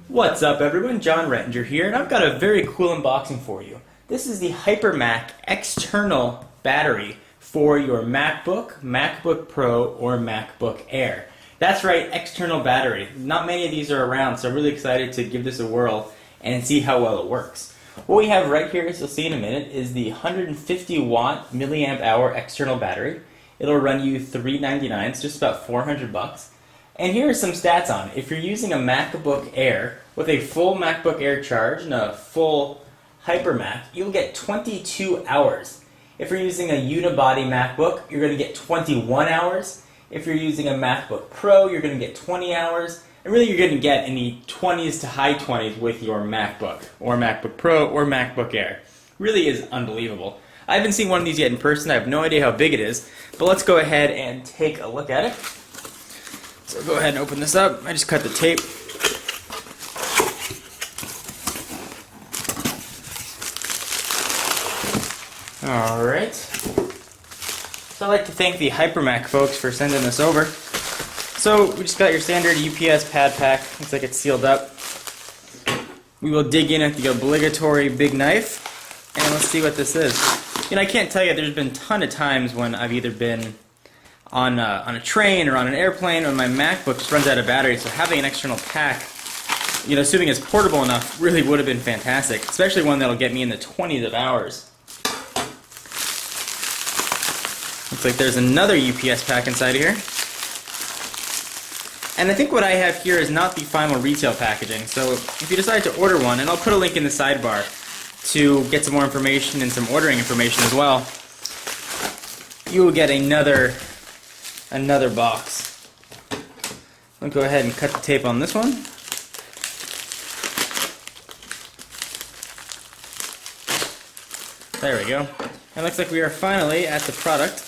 What's up everyone, John Rettinger here, and I've got a very cool unboxing for you. This is the HyperMac external battery for your MacBook, MacBook Pro, or MacBook Air. That's right, external battery. Not many of these are around, so I'm really excited to give this a whirl and see how well it works. What we have right here, as you'll see in a minute, is the 150 watt milliamp hour external battery. It'll run you $399, it's just about $400. And here are some stats on it. If you're using a MacBook Air with a full MacBook Air charge and a full HyperMac, you'll get 22 hours. If you're using a unibody MacBook, you're going to get 21 hours. If you're using a MacBook Pro, you're going to get 20 hours. And really you're going to get in the 20s to high 20s with your MacBook, or MacBook Pro, or MacBook Air. Really is unbelievable. I haven't seen one of these yet in person. I have no idea how big it is. But let's go ahead and take a look at it. So go ahead and open this up. I just cut the tape. Alright. So I'd like to thank the HyperMac folks for sending this over. So we just got your standard UPS pad pack. Looks like it's sealed up. We will dig in at the obligatory big knife, and let's see what this is. You know, I can't tell you, there's been a ton of times when I've either been on a train or on an airplane when my MacBook just runs out of battery, so having an external pack, you know, assuming it's portable enough, really would have been fantastic, especially one that'll get me in the 20s of hours. Looks like there's another UPS pack inside here. And I think what I have here is not the final retail packaging, so if you decide to order one, and I'll put a link in the sidebar to get some more information and some ordering information as well, you will get another box. I'll go ahead and cut the tape on this one. There we go. It looks like we are finally at the product.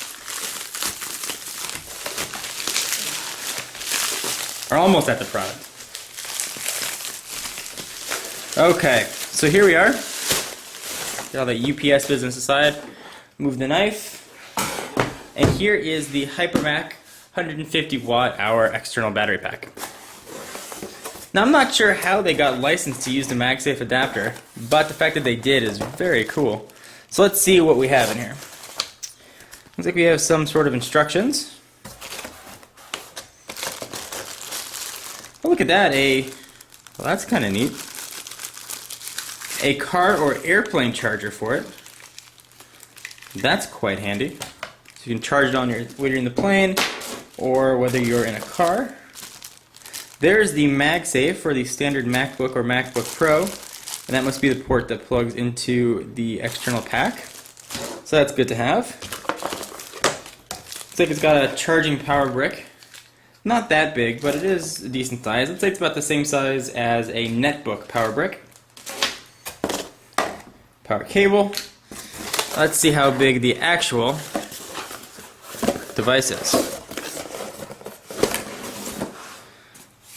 Or almost at the product. Okay, so here we are. Get all the UPS business aside. Move the knife. And here is the HyperMac 150 watt hour external battery pack. Now I'm not sure how they got licensed to use the MagSafe adapter, but the fact that they did is very cool. So let's see what we have in here. Looks like we have some sort of instructions. Oh, look at that, well, that's kind of neat. A car or airplane charger for it. That's quite handy. So you can charge it on whether you're in the plane or whether you're in a car. There's the MagSafe for the standard MacBook or MacBook Pro, and that must be the port that plugs into the external pack. So that's good to have. Looks like it's got a charging power brick. Not that big, but it is a decent size. Let's say it's about the same size as a netbook power brick. Power cable. Let's see how big the actual device is.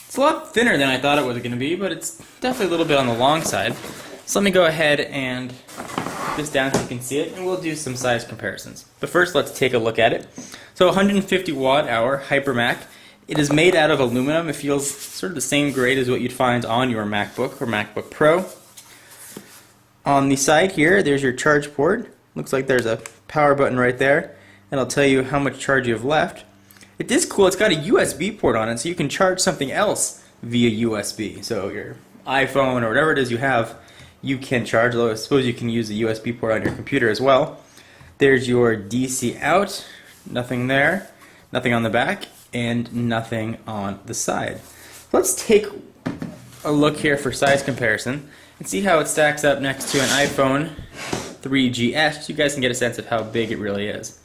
It's a lot thinner than I thought it was going to be, but it's definitely a little bit on the long side. So let me go ahead and put this down so you can see it, and we'll do some size comparisons. But first, let's take a look at it. So 150 watt hour HyperMac. It is made out of aluminum. It feels sort of the same grade as what you'd find on your MacBook or MacBook Pro. On the side here, there's your charge port. Looks like there's a power button right there, and it'll tell you how much charge you have left. It is cool, it's got a USB port on it, so you can charge something else via USB. So your iPhone or whatever it is you have, you can charge, although I suppose you can use the USB port on your computer as well. There's your DC out, nothing there, nothing on the back, and nothing on the side. Let's take a look here for size comparison and see how it stacks up next to an iPhone 3GS, so you guys can get a sense of how big it really is.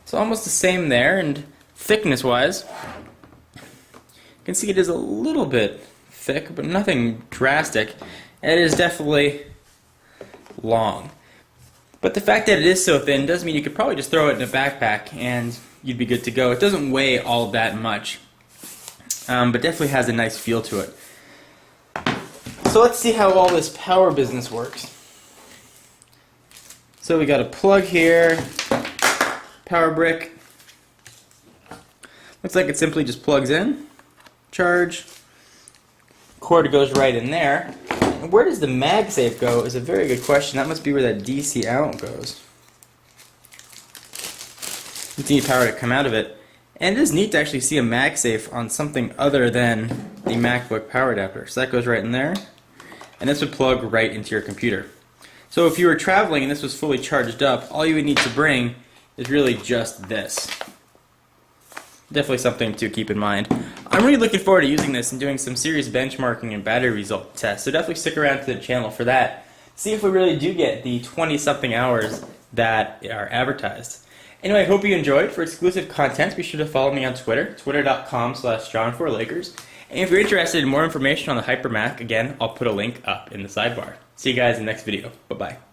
So almost the same there, and thickness wise, you can see it is a little bit thick, but nothing drastic. It is definitely long. But the fact that it is so thin does mean you could probably just throw it in a backpack and you'd be good to go. It doesn't weigh all that much, but definitely has a nice feel to it. So let's see how all this power business works. So we got a plug here, power brick. Looks like it simply just plugs in, charge, cord goes right in there. And where does the MagSafe go is a very good question. That must be where that DC out goes. You need power to come out of it. And it is neat to actually see a MagSafe on something other than the MacBook power adapter. So that goes right in there, and this would plug right into your computer. So if you were traveling and this was fully charged up, all you would need to bring is really just this. Definitely something to keep in mind. I'm really looking forward to using this and doing some serious benchmarking and battery result tests, so definitely stick around to the channel for that. See if we really do get the 20-something hours that are advertised. Anyway, I hope you enjoyed. For exclusive content, be sure to follow me on Twitter, twitter.com/John4Lakers. And if you're interested in more information on the HyperMac, again, I'll put a link up in the sidebar. See you guys in the next video. Bye-bye.